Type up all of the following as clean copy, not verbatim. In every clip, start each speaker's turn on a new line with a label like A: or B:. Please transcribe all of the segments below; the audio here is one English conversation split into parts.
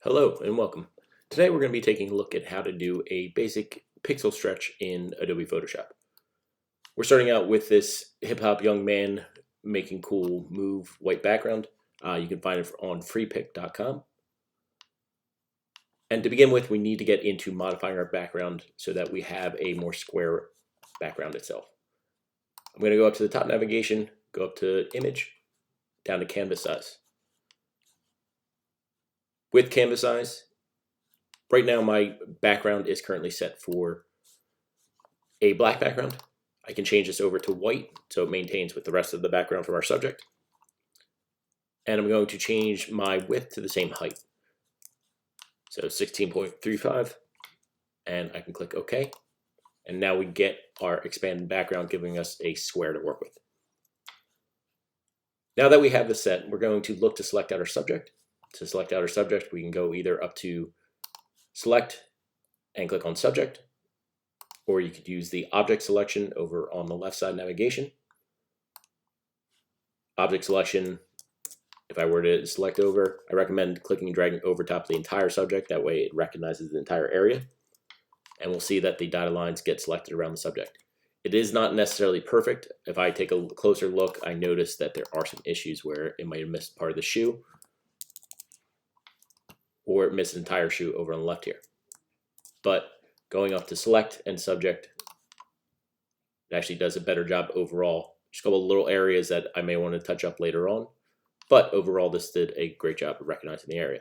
A: Hello and welcome. Today we're going to be taking a look at how to do a basic pixel stretch in Adobe Photoshop. We're starting out with this hip-hop young man making cool move white background. You can find it on freepic.com. And to begin with, we need to get into modifying our background so that we have a more square background itself. I'm going to go up to the top navigation, go up to Image, down to Canvas Size. With Canvas Size, right now my background is currently set for a black background. I can change this over to white so it maintains with the rest of the background from our subject. And I'm going to change my width to the same height. So 16.35, and I can click OK. And now we get our expanded background giving us a square to work with. Now that we have this set, we're going to look to select out our subject. To select out our subject, we can go either up to Select and click on Subject, or you could use the Object selection over on the left side navigation. Object selection, if I were to select over, I recommend clicking and dragging over top of the entire subject. That way it recognizes the entire area. And we'll see that the dotted lines get selected around the subject. It is not necessarily perfect. If I take a closer look, I notice that there are some issues where it might have missed part of the shoe, or it missed an entire shoe over on the left here. But going up to Select and Subject, it actually does a better job overall. Just a couple of little areas that I may want to touch up later on, but overall this did a great job of recognizing the area.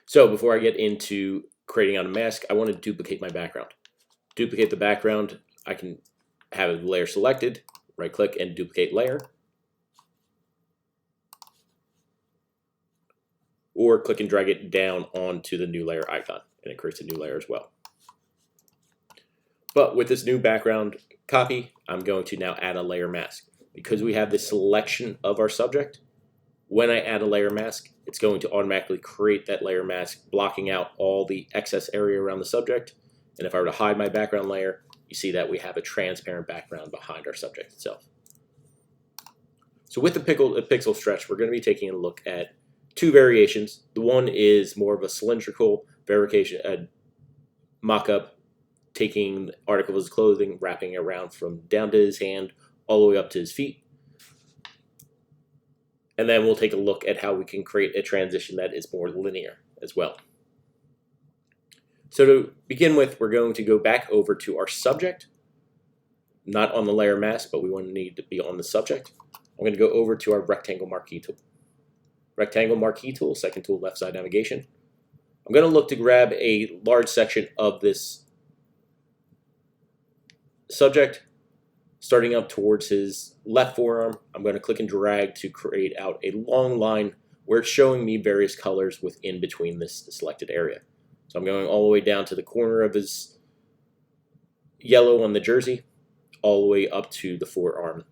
A: So before I get into creating out a mask, I want to duplicate my background. Duplicate the background, I can have a layer selected, right click and duplicate layer, or click and drag it down onto the new layer icon, and it creates a new layer as well. But with this new background copy, I'm going to now add a layer mask. Because we have this selection of our subject, when I add a layer mask, it's going to automatically create that layer mask, blocking out all the excess area around the subject. And if I were to hide my background layer, you see that we have a transparent background behind our subject itself. So with the pixel stretch, we're going to be taking a look at two variations. The one is more of a cylindrical variation, mock-up, taking article of his clothing, wrapping it around from down to his hand all the way up to his feet. And then we'll take a look at how we can create a transition that is more linear as well. So to begin with, we're going to go back over to our subject, not on the layer mask, but we want to need to be on the subject. I'm going to go over to our rectangle marquee tool. Rectangle marquee tool, second tool, left side navigation. I'm going to look to grab a large section of this subject, starting up towards his left forearm. I'm going to click and drag to create out a long line where it's showing me various colors within between this selected area. So I'm going all the way down to the corner of his yellow on the jersey, all the way up to the forearm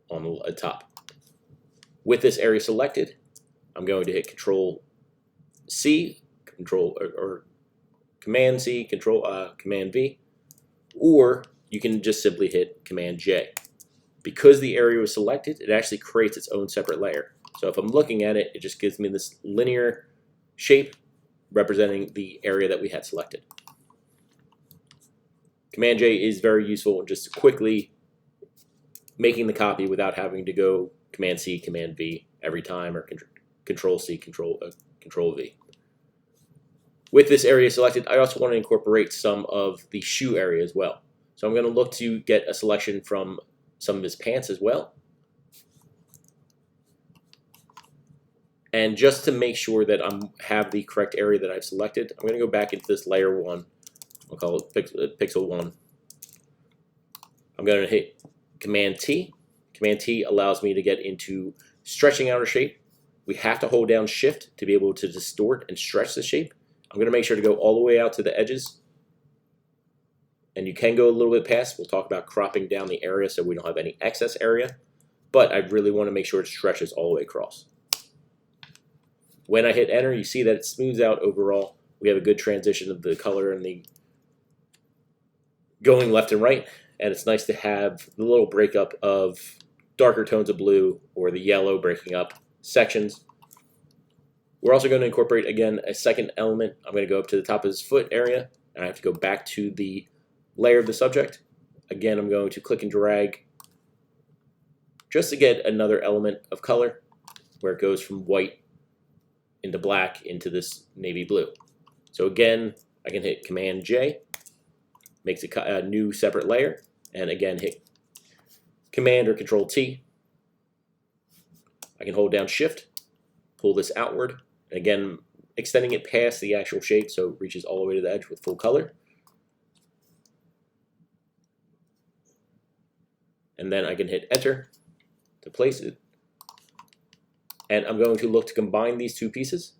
A: on the top. With this area selected, I'm going to hit Control C, Command C, Command V, or you can just simply hit Command J. Because the area was selected, it actually creates its own separate layer. So if I'm looking at it, it just gives me this linear shape representing the area that we had selected. Command J is very useful in just quickly making the copy without having to go Command C, Command V every time, or Control C, Control V. With this area selected, I also want to incorporate some of the shoe area as well. So I'm going to look to get a selection from some of his pants as well. And just to make sure that I have the correct area that I've selected, I'm going to go back into this layer 1. I'll call it pixel 1. I'm going to hit Command T. Command T allows me to get into stretching out a shape. We have to hold down Shift to be able to distort and stretch the shape. I'm going to make sure to go all the way out to the edges. And you can go a little bit past. We'll talk about cropping down the area so we don't have any excess area. But I really want to make sure it stretches all the way across. When I hit Enter, you see that it smooths out overall. We have a good transition of the color and the going left and right. And it's nice to have the little breakup of darker tones of blue or the yellow breaking up sections, We're also going to incorporate, again, a second element. I'm going to go up to the top of his foot area, and I have to go back to the layer of the subject. Again, I'm going to click and drag just to get another element of color where it goes from white into black into this navy blue. So again, I can hit Command J, makes a new separate layer, and again hit Command or Control T. I can hold down Shift, pull this outward, and again extending it past the actual shape so it reaches all the way to the edge with full color. And then I can hit Enter to place it. And I'm going to look to combine these two pieces.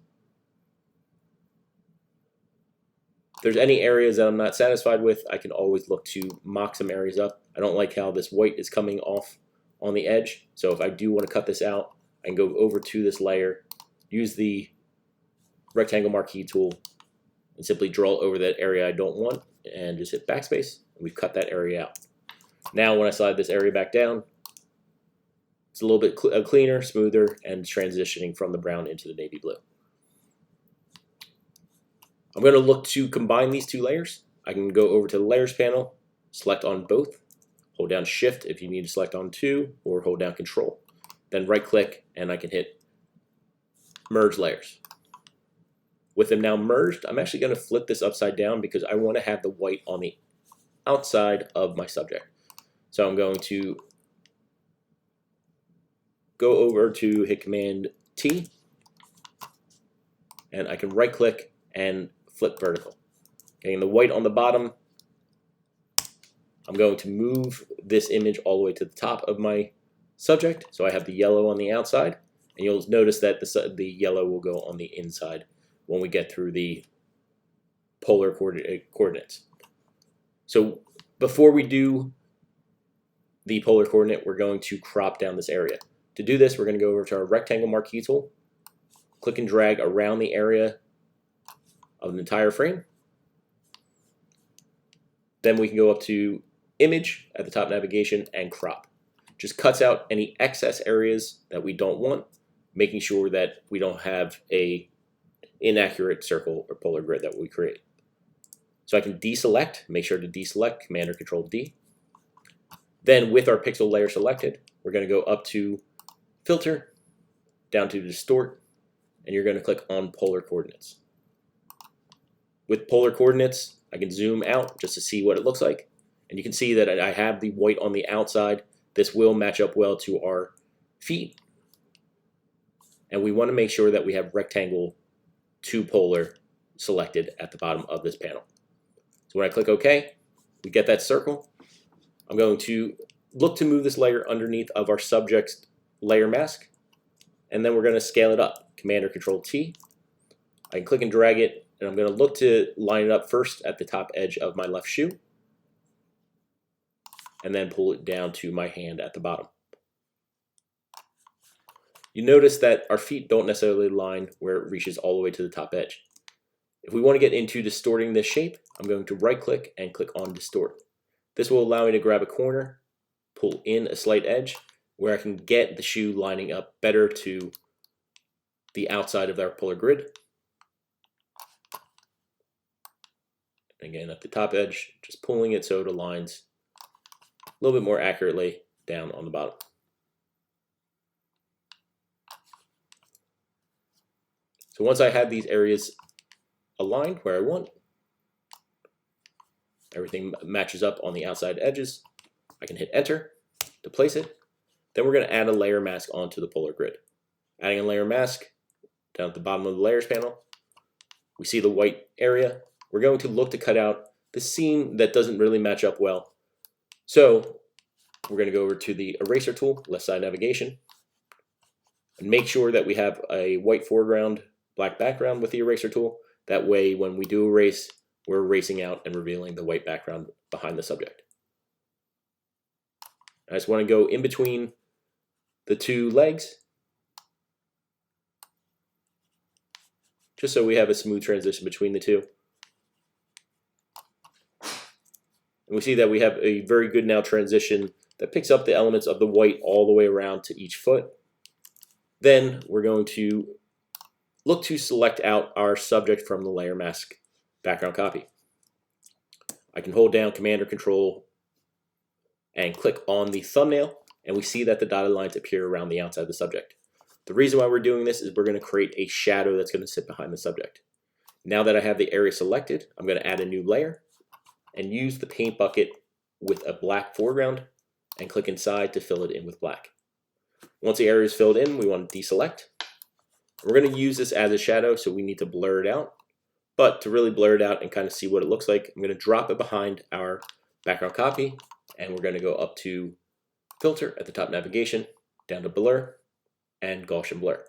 A: If there's any areas that I'm not satisfied with, I can always look to mock some areas up. I don't like how this white is coming off on the edge, so if I do want to cut this out, I can go over to this layer, use the rectangle marquee tool, and simply draw over that area I don't want, and just hit backspace, and we've cut that area out. Now when I slide this area back down, it's a little bit cleaner, smoother, and transitioning from the brown into the navy blue. I'm going to look to combine these two layers. I can go over to the Layers panel, select on both, hold down Shift if you need to select on two, or hold down Control. Then right-click, and I can hit Merge Layers. With them now merged, I'm actually going to flip this upside down because I want to have the white on the outside of my subject. So I'm going to go over to hit Command T, and I can right-click and flip vertical. Getting the white on the bottom, I'm going to move this image all the way to the top of my subject, so I have the yellow on the outside, and you'll notice that the yellow will go on the inside when we get through the polar coordinates. So before we do the polar coordinate, we're going to crop down this area. To do this, we're going to go over to our rectangle marquee tool, click and drag around the area of the entire frame. Then we can go up to Image at the top navigation and crop. Just cuts out any excess areas that we don't want, making sure that we don't have a inaccurate circle or polar grid that we create. So I can deselect, make sure to deselect, Command or Control D. Then with our pixel layer selected, we're going to go up to Filter, down to Distort, and you're going to click on Polar Coordinates. With polar coordinates, I can zoom out just to see what it looks like. And you can see that I have the white on the outside. This will match up well to our feet. And we want to make sure that we have rectangle to polar selected at the bottom of this panel. So when I click OK, we get that circle. I'm going to look to move this layer underneath of our subject's layer mask. And then we're going to scale it up. Command or Control T. I can click and drag it, and I'm going to look to line it up first at the top edge of my left shoe, and then pull it down to my hand at the bottom. You notice that our feet don't necessarily line where it reaches all the way to the top edge. If we want to get into distorting this shape, I'm going to right-click and click on Distort. This will allow me to grab a corner, pull in a slight edge, where I can get the shoe lining up better to the outside of our polar grid. Again, at the top edge, just pulling it so it aligns a little bit more accurately down on the bottom. So once I have these areas aligned where I want, everything matches up on the outside edges, I can hit Enter to place it. Then we're going to add a layer mask onto the polar grid. Adding a layer mask down at the bottom of the Layers panel, we see the white area. We're going to look to cut out the seam that doesn't really match up well. So we're going to go over to the Eraser tool, left side navigation, and make sure that we have a white foreground, black background with the Eraser tool. That way, when we do erase, we're erasing out and revealing the white background behind the subject. I just want to go in between the two legs, just so we have a smooth transition between the two. And we see that we have a very good now transition that picks up the elements of the white all the way around to each foot. Then we're going to look to select out our subject from the layer mask background copy. I can hold down Command or Control and click on the thumbnail, and we see that the dotted lines appear around the outside of the subject. The reason why we're doing this is we're going to create a shadow that's going to sit behind the subject. Now that I have the area selected, I'm going to add a new layer and use the paint bucket with a black foreground and click inside to fill it in with black. Once the area is filled in, we want to deselect. We're going to use this as a shadow, so we need to blur it out. But to really blur it out and kind of see what it looks like, I'm going to drop it behind our background copy, and we're going to go up to Filter at the top navigation, down to Blur, and Gaussian Blur.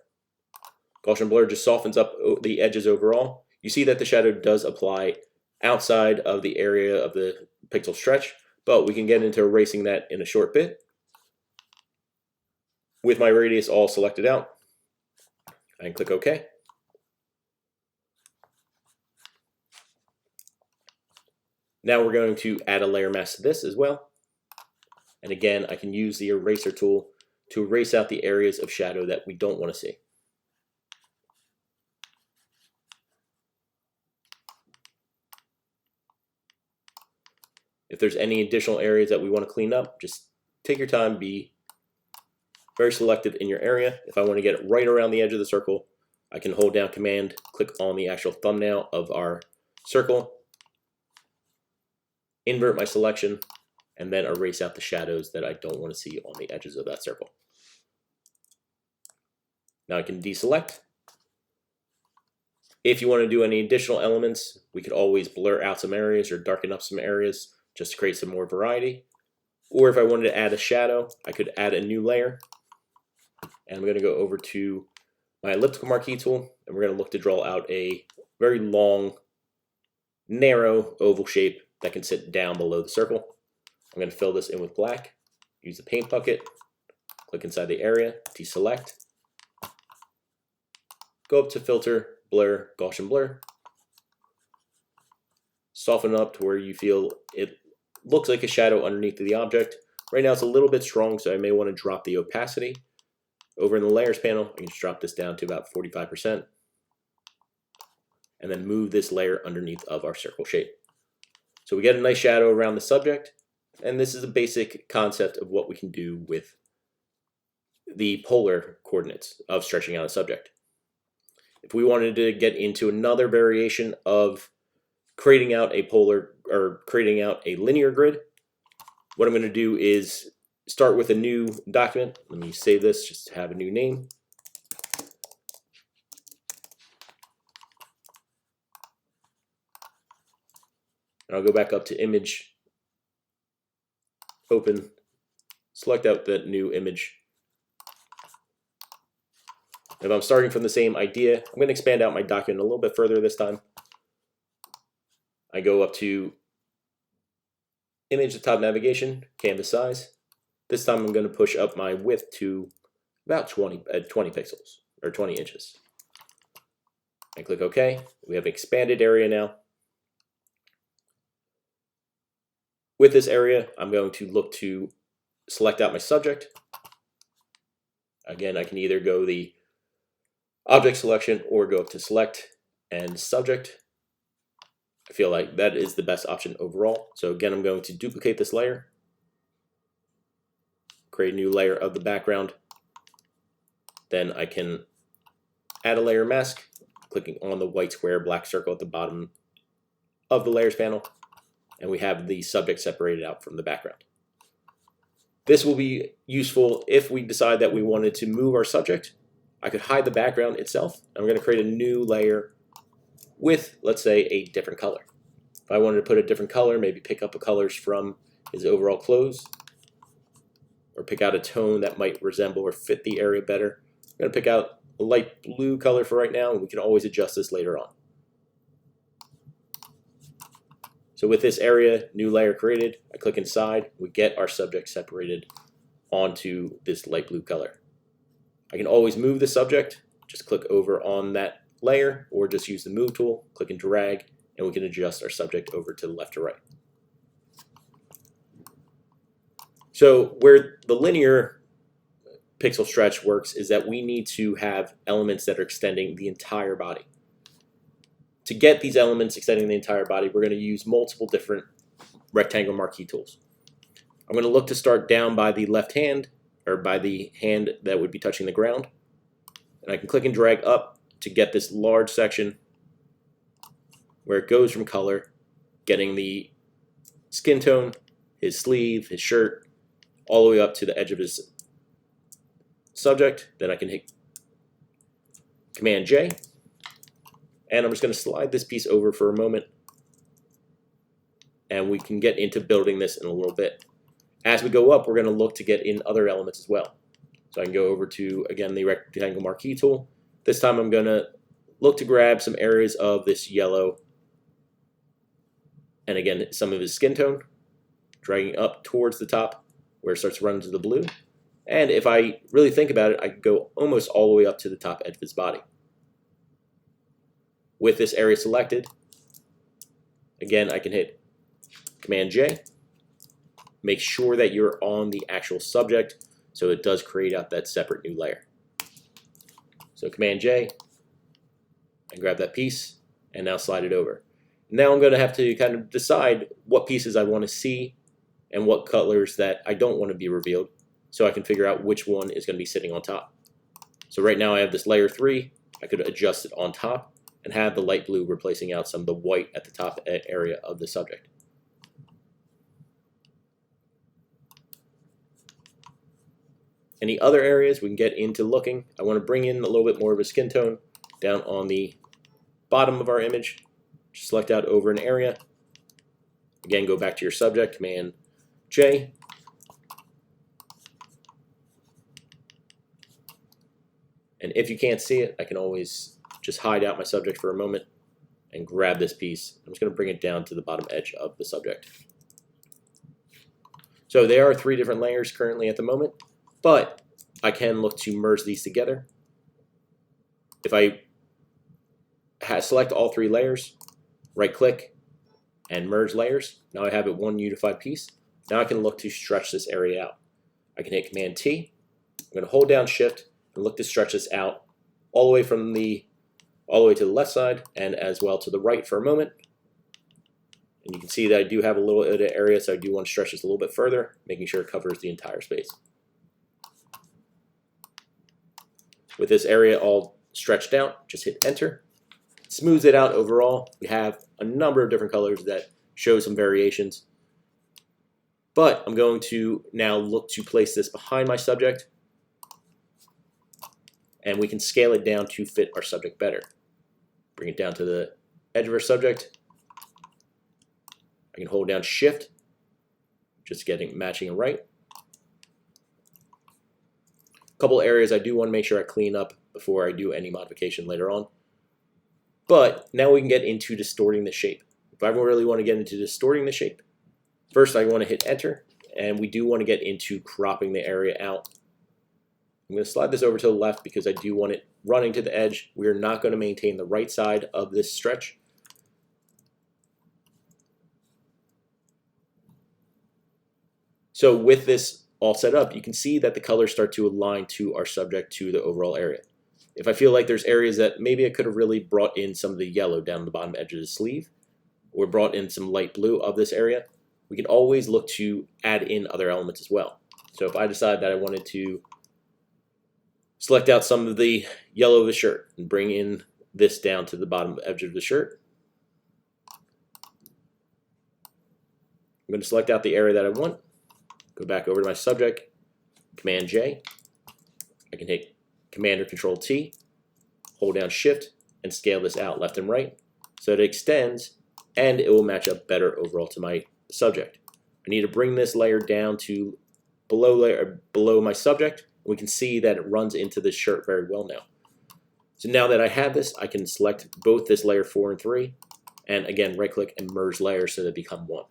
A: Gaussian Blur just softens up the edges overall. You see that the shadow does apply outside of the area of the pixel stretch, but we can get into erasing that in a short bit. With my radius all selected out, I can click OK. Now we're going to add a layer mask to this as well. And again, I can use the eraser tool to erase out the areas of shadow that we don't want to see. If there's any additional areas that we want to clean up, just take your time, be very selective in your area. If I want to get it right around the edge of the circle, I can hold down Command, click on the actual thumbnail of our circle, invert my selection, and then erase out the shadows that I don't want to see on the edges of that circle. Now I can deselect. If you want to do any additional elements, we could always blur out some areas or darken up some areas just to create some more variety. Or if I wanted to add a shadow, I could add a new layer. And I'm going to go over to my elliptical marquee tool, and we're going to look to draw out a very long, narrow oval shape that can sit down below the circle. I'm going to fill this in with black, use the paint bucket, click inside the area, deselect, go up to Filter, Blur, Gaussian Blur, soften it up to where you feel it looks like a shadow underneath the object. Right now it's a little bit strong, so I may want to drop the opacity. Over in the Layers panel, I can just drop this down to about 45%, and then move this layer underneath of our circle shape. So we get a nice shadow around the subject, and this is a basic concept of what we can do with the polar coordinates of stretching out a subject. If we wanted to get into another variation of creating out a polar or creating out a linear grid, what I'm going to do is start with a new document. Let me save this just to have a new name. And I'll go back up to Image, Open, select out the new image. If I'm starting from the same idea, I'm going to expand out my document a little bit further this time. I go up to Image, the top navigation, Canvas size. This time I'm going to push up my width to about 20 pixels, or 20 inches. I click OK. We have an expanded area now. With this area, I'm going to look to select out my subject. Again, I can either go the object selection or go up to Select and Subject. I feel like that is the best option overall. So again, I'm going to duplicate this layer, create a new layer of the background. Then I can add a layer mask, clicking on the white square black circle at the bottom of the layers panel, and we have the subject separated out from the background. This will be useful if we decide that we wanted to move our subject. I could hide the background itself. I'm going to create a new layer with, let's say, a different color. If I wanted to put a different color, maybe pick up the colors from his overall clothes, or pick out a tone that might resemble or fit the area better. I'm going to pick out a light blue color for right now, and we can always adjust this later on. So with this area, new layer created, I click inside, we get our subject separated onto this light blue color. I can always move the subject, just click over on that layer, or just use the move tool, click and drag, and we can adjust our subject over to the left or right. So where the linear pixel stretch works is that we need to have elements that are extending the entire body. To get these elements extending the entire body, we're going to use multiple different rectangle marquee tools. I'm going to look to start down by the left hand, or by the hand that would be touching the ground. And I can click and drag up to get this large section where it goes from color, getting the skin tone, his sleeve, his shirt, all the way up to the edge of his subject. Then I can hit Command J, and I'm just going to slide this piece over for a moment, and we can get into building this in a little bit. As we go up, we're going to look to get in other elements as well. So I can go over to, again, the rectangle marquee tool. This time I'm going to look to grab some areas of this yellow, and again, some of his skin tone, dragging up towards the top where it starts to run into the blue. And if I really think about it, I can go almost all the way up to the top edge of his body. With this area selected, again, I can hit Command J. Make sure that you're on the actual subject so it does create out that separate new layer. So Command J, and grab that piece, and now slide it over. Now I'm going to have to kind of decide what pieces I want to see and what colors that I don't want to be revealed, so I can figure out which one is going to be sitting on top. So right now I have this layer 3. I could adjust it on top and have the light blue replacing out some of the white at the top area of the subject. Any other areas we can get into looking? I want to bring in a little bit more of a skin tone down on the bottom of our image. Just select out over an area. Again, go back to your subject, Command J. And if you can't see it, I can always just hide out my subject for a moment and grab this piece. I'm just going to bring it down to the bottom edge of the subject. So there are 3 different layers currently at the moment, but I can look to merge these together. If I select all 3 layers, right-click, and merge layers, now I have it one unified piece. Now I can look to stretch this area out. I can hit Command T. I'm going to hold down Shift and look to stretch this out all the way from all the way to the left side and as well to the right for a moment. And you can see that I do have a little bit of area, so I do want to stretch this a little bit further, making sure it covers the entire space. With this area all stretched out, just hit Enter. Smooths it out overall. We have a number of different colors that show some variations. But I'm going to now look to place this behind my subject, and we can scale it down to fit our subject better. Bring it down to the edge of our subject. I can hold down Shift, just matching it right. A couple areas I do want to make sure I clean up before I do any modification later on. But now we can get into distorting the shape. If I really want to get into distorting the shape, first I want to hit Enter, and we do want to get into cropping the area out. I'm going to slide this over to the left because I do want it running to the edge. We are not going to maintain the right side of this stretch. So with this all set up, you can see that the colors start to align to our subject to the overall area. If I feel like there's areas that maybe I could have really brought in some of the yellow down the bottom edge of the sleeve, or brought in some light blue of this area, we can always look to add in other elements as well. So if I decide that I wanted to select out some of the yellow of the shirt and bring in this down to the bottom edge of the shirt, I'm going to select out the area that I want, go back over to my subject, Command J. I can hit Command or Control T, hold down Shift, and scale this out left and right so it extends and it will match up better overall to my subject. I need to bring this layer down to below my subject. We can see that it runs into this shirt very well now. So now that I have this, I can select both this layer 4 and 3, and again right click and merge layers so they become one.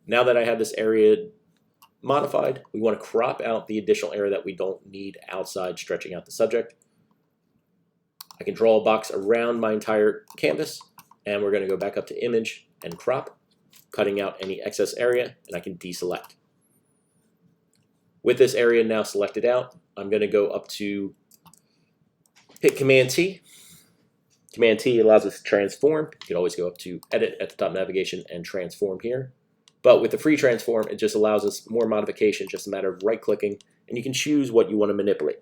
A: Now that I have this area modified, we want to crop out the additional area that we don't need outside stretching out the subject. I can draw a box around my entire canvas, and we're going to go back up to Image and Crop, cutting out any excess area, and I can deselect. With this area now selected out, I'm going to go up to hit Command T. Command T allows us to transform. You can always go up to Edit at the top navigation and transform here. But with the free transform, it just allows us more modification, just a matter of right-clicking, and you can choose what you want to manipulate.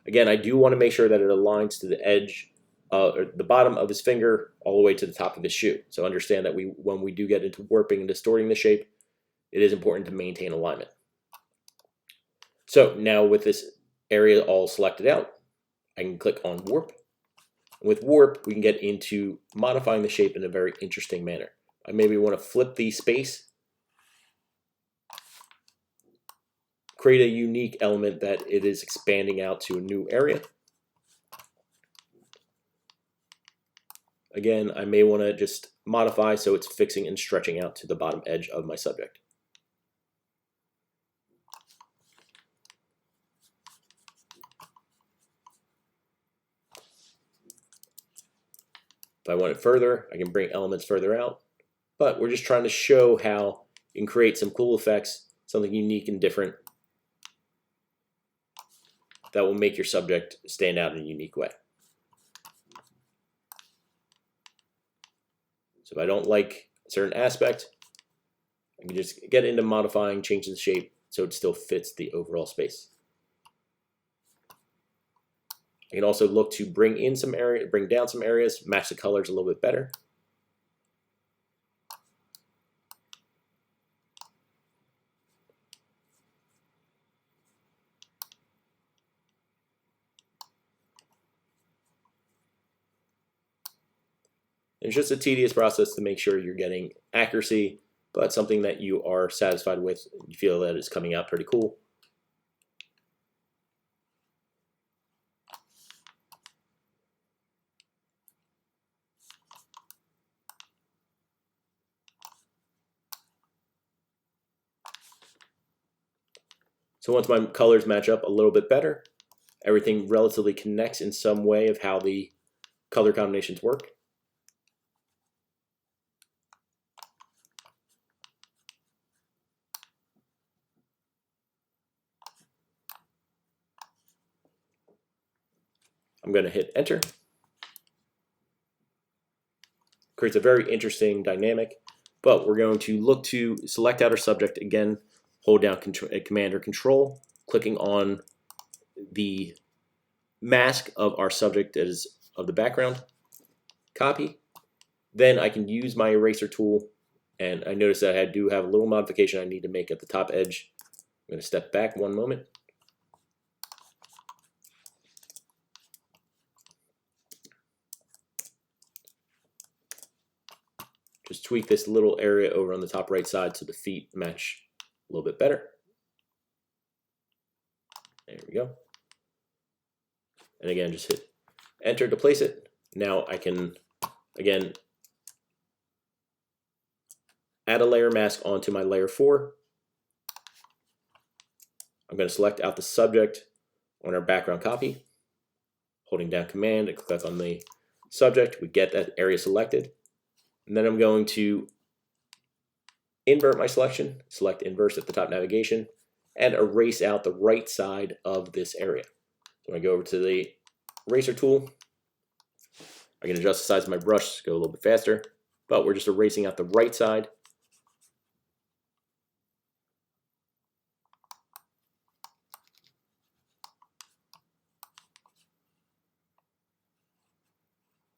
A: Again, I do want to make sure that it aligns to the edge, or the bottom of his finger, all the way to the top of his shoe. So understand that when we do get into warping and distorting the shape, it is important to maintain alignment. So now with this area all selected out, I can click on Warp. With Warp, we can get into modifying the shape in a very interesting manner. I maybe want to flip the space, create a unique element that it is expanding out to a new area. Again, I may want to just modify so it's fixing and stretching out to the bottom edge of my subject. If I want it further, I can bring elements further out, but we're just trying to show how you can create some cool effects, something unique and different that will make your subject stand out in a unique way. So if I don't like a certain aspect, I can just get into modifying, changing the shape so it still fits the overall space. I can also look to bring in some area, bring down some areas, match the colors a little bit better. It's just a tedious process to make sure you're getting accuracy, but something that you are satisfied with. You feel that it's coming out pretty cool. So once my colors match up a little bit better, everything relatively connects in some way of how the color combinations work. I'm going to hit enter. Creates a very interesting dynamic, but we're going to look to select out our subject again, hold down Command or Control, clicking on the mask of our subject that is of the background, copy. Then I can use my eraser tool, and I notice that I do have a little modification I need to make at the top edge. I'm going to step back one moment. Just tweak this little area over on the top right side so the feet match a little bit better. There we go. And again, just hit enter to place it. Now I can, again, add a layer mask onto my layer 4. I'm going to select out the subject on our background copy. Holding down Command and click on the subject, we get that area selected. And then I'm going to invert my selection, select inverse at the top navigation, and erase out the right side of this area. So I go over to the eraser tool. I can adjust the size of my brush to go a little bit faster, but we're just erasing out the right side.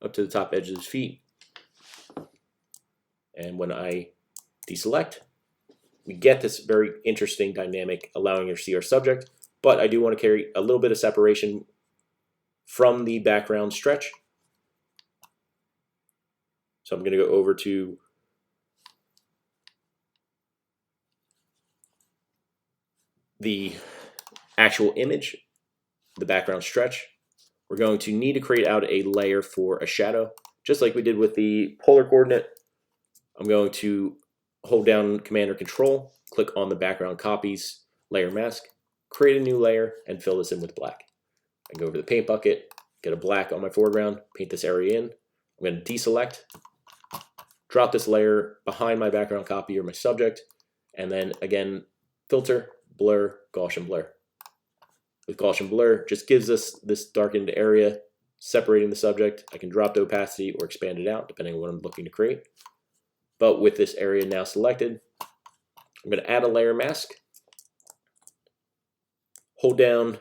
A: Up to the top edge of his feet. And when I deselect, we get this very interesting dynamic, allowing you to see our subject, but I do want to carry a little bit of separation from the background stretch. So I'm going to go over to the actual image, the background stretch. We're going to need to create out a layer for a shadow, just like we did with the polar coordinate. I'm going to hold down Command or Control, click on the background copies, layer mask, create a new layer, and fill this in with black. I go over to the paint bucket, get a black on my foreground, paint this area in. I'm going to deselect, drop this layer behind my background copy or my subject, and then again, filter, blur, Gaussian blur. With Gaussian blur, just gives us this darkened area separating the subject. I can drop the opacity or expand it out depending on what I'm looking to create. But with this area now selected, I'm going to add a layer mask. Hold down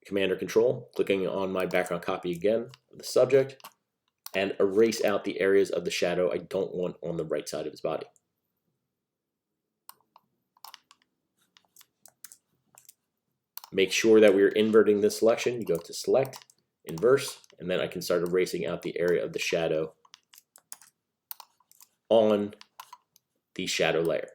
A: Command or Control, clicking on my background copy again of the subject, and erase out the areas of the shadow I don't want on the right side of his body. Make sure that we're inverting this selection. You go to Select, Inverse, and then I can start erasing out the area of the shadow on the shadow layer.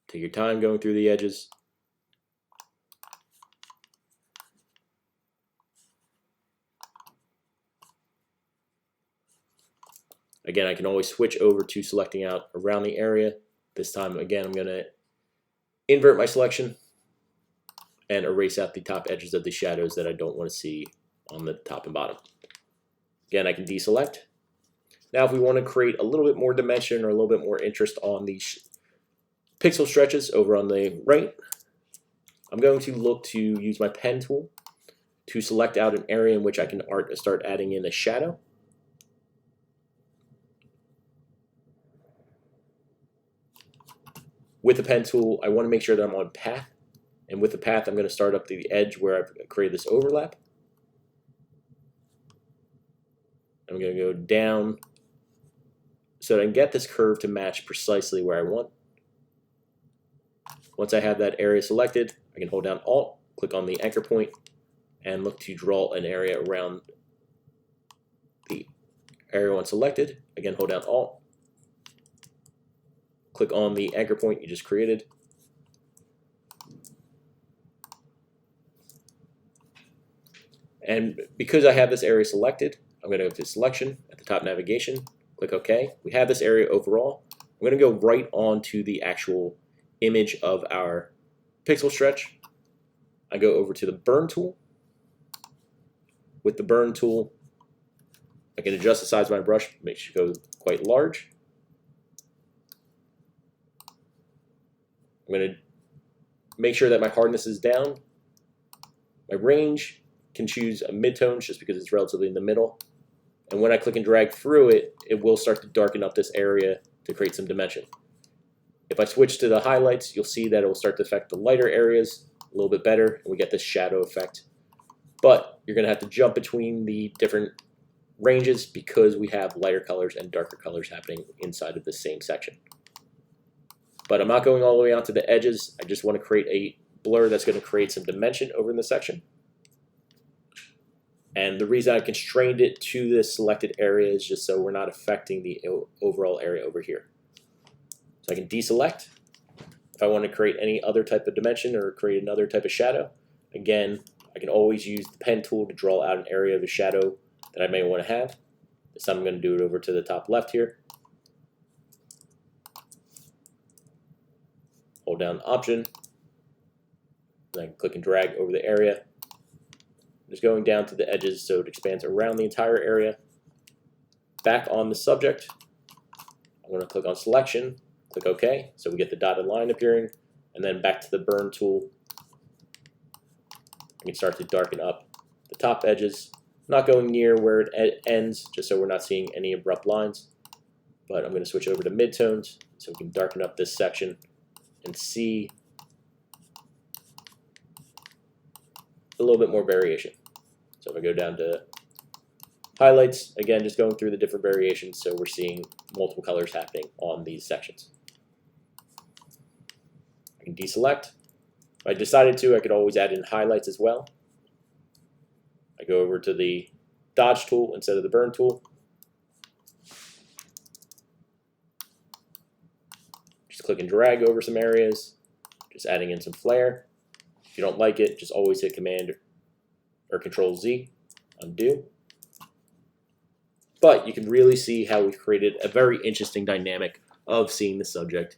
A: Take your time going through the edges. Again, I can always switch over to selecting out around the area. This time, again, I'm going to invert my selection and erase out the top edges of the shadows that I don't want to see on the top and bottom. Again, I can deselect. Now, if we want to create a little bit more dimension or a little bit more interest on these pixel stretches over on the right, I'm going to look to use my pen tool to select out an area in which I can start adding in a shadow. With the pen tool, I want to make sure that I'm on path. And with the path, I'm going to start up the edge where I've created this overlap. I'm going to go down so that I can get this curve to match precisely where I want. Once I have that area selected, I can hold down Alt, click on the anchor point, and look to draw an area around the area once selected. Again, hold down Alt, click on the anchor point you just created. And because I have this area selected, I'm going to go to Selection at the top navigation, click OK. We have this area overall. I'm going to go right onto the actual image of our pixel stretch. I go over to the Burn tool. With the Burn tool, I can adjust the size of my brush, make it go quite large. I'm going to make sure that my hardness is down. My range can choose a midtones just because it's relatively in the middle. And when I click and drag through it, it will start to darken up this area to create some dimension. If I switch to the highlights, you'll see that it will start to affect the lighter areas a little bit better, and we get this shadow effect. But you're going to have to jump between the different ranges because we have lighter colors and darker colors happening inside of the same section. But I'm not going all the way out to the edges. I just want to create a blur that's going to create some dimension over in the section. And the reason I constrained it to this selected area is just so we're not affecting the overall area over here. So I can deselect. If I want to create any other type of dimension or create another type of shadow, again, I can always use the pen tool to draw out an area of a shadow that I may want to have. This time I'm going to do it over to the top left here. Hold down Option, and I can click and drag over the area. Just going down to the edges so it expands around the entire area. Back on the subject, I'm going to click on Selection, click OK, so we get the dotted line appearing, and then back to the Burn tool. I can start to darken up the top edges, not going near where it ends, just so we're not seeing any abrupt lines. But I'm going to switch over to midtones so we can darken up this section and see a little bit more variation. So if I go down to highlights, again, just going through the different variations so we're seeing multiple colors happening on these sections. I can deselect. If I decided to, I could always add in highlights as well. I go over to the Dodge tool instead of the Burn tool. Just click and drag over some areas, just adding in some flare. If you don't like it, just always hit Command or Control Z, undo. But you can really see how we've created a very interesting dynamic of seeing the subject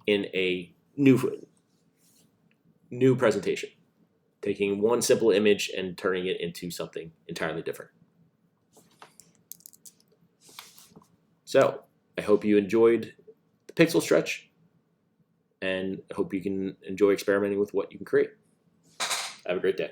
A: in a new presentation. taking one simple image and turning it into something entirely different. So I hope you enjoyed the pixel stretch, and I hope you can enjoy experimenting with what you can create. Have a great day.